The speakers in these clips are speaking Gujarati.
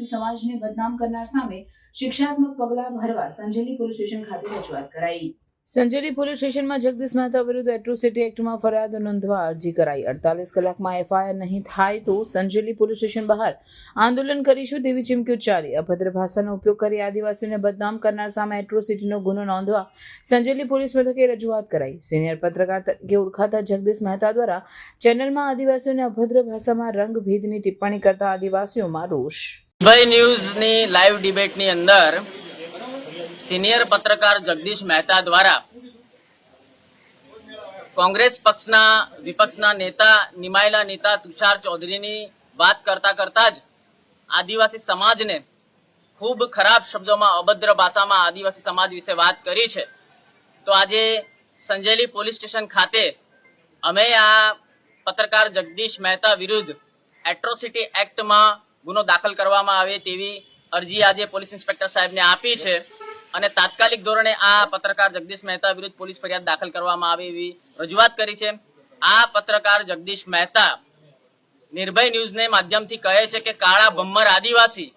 આદિવાસી સમાજને બદનામ કરનાર સામે શિક્ષાત્મક પગલાં ભરવા સંજેલી પોલીસ સ્ટેશન ખાતે રજૂઆત કરાઈ। સંજેલી પોલીસ સ્ટેશનમાં જગદીશ મહેતા વિરુદ્ધ એટ્રોસિટી એક્ટમાં ફરિયાદ નોંધવા અરજી કરાઈ। 48 કલાકમાં એફઆઈઆર નહીં થાય તો સંજેલી પોલીસ સ્ટેશન બહાર આંદોલન કરીશું તેવી ચીમકી ઉચ્ચારી। અભદ્ર ભાષાનો ઉપયોગ કરી આદિવાસીઓને બદનામ કરનાર સામે એટ્રોસિટીનો ગુનો નોંધવા સંજેલી પોલીસ મથકે રજૂઆત કરાઈ। સિનિયર પત્રકાર તરીકે ઓળખાતા જગદીશ મહેતા દ્વારા ચેનલમાં આદિવાસીઓને અભદ્ર ભાષામાં રંગભેદની ટિપ્પણી કરતા આદિવાસીઓમાં રોષ। ભાઈ ન્યૂઝની લાઈવ ડિબેટની અંદર सीनियर पत्रकार जगदीश मेहता द्वारा कांग्रेस पक्षना विपक्षना नेता निमायेला नेता तुषार चौधरीनी बात करता करता ज आदिवासी समाज ने खूब खराब शब्दों में अभद्र भाषा में आदिवासी समाज विषे बात करी है। तो आज संजेली पोलीस स्टेशन खाते अमे आ पत्रकार जगदीश मेहता विरुद्ध एट्रोसिटी एक्ट में गुनो दाखल करवामां आवे तेवी अरजी आज पोलीस इंस्पेक्टर साहेब ने आपी है અને તાત્કાલિક ધોરણે આ પત્રકાર જગદીશ મહેતા વિરુદ્ધ પોલીસ ફરિયાદ દાખલ કરવામાં આવે એવી રજૂઆત કરી છે। આ પત્રકાર જગદીશ મહેતા નિર્ભય ન્યૂઝને માધ્યમથી કહે છે કે કાળા ભમ્મર આદિવાસી,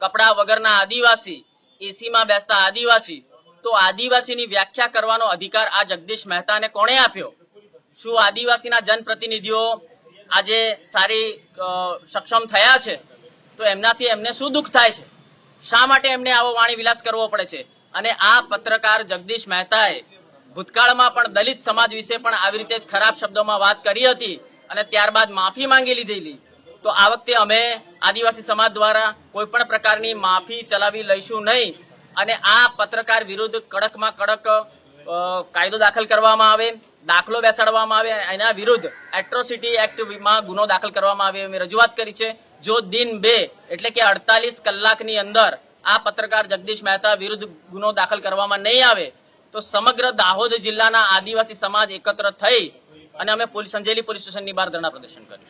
કપડા વગરના આદિવાસી, એસીમાં બેસતા આદિવાસી, તો આદિવાસીની વ્યાખ્યા કરવાનો અધિકાર આ જગદીશ મહેતાને કોણે આપ્યો? શું આદિવાસીના જનપ્રતિનિધિઓ આજે સારી સક્ષમ થયા છે તો એમનાથી એમને શું દુઃખ થાય છે? શા માટે એમને આવો વાણી વિલાસ કરવો પડે છે? અને આ પત્રકાર જગદીશ મહેતાએ ભૂતકાળમાં પણ દલિત સમાજ વિશે પણ આવી રીતે જ ખરાબ શબ્દોમાં વાત કરી હતી અને ત્યારબાદ માફી માંગી લીધેલી। તો આ વખતે અમે આદિવાસી સમાજ દ્વારા કોઈ પણ પ્રકારની માફી ચલાવી લઈશું નહીં અને આ પત્રકાર વિરુદ્ધ કડકમાં કડક કાયદો દાખલ કરવામાં આવે, દાખલો બેસાડવામાં આવે, એના વિરુદ્ધ એટ્રોસિટી એક્ટમાં ગુનો દાખલ કરવામાં આવે એવી રજૂઆત કરી છે। જો દિન 2 એટલે કે 48 કલાકની અંદર આ પત્રકાર જગદીશ મહેતા વિરુદ્ધ ગુનો દાખલ કરવામાં નહીં આવે તો સમગ્ર દાહોદ જિલ્લાના આદિવાસી સમાજ એકત્ર થઈ અને અમે સંજેલી પોલીસ સ્ટેશનની બહાર ધરણા પ્રદર્શન કરીશું।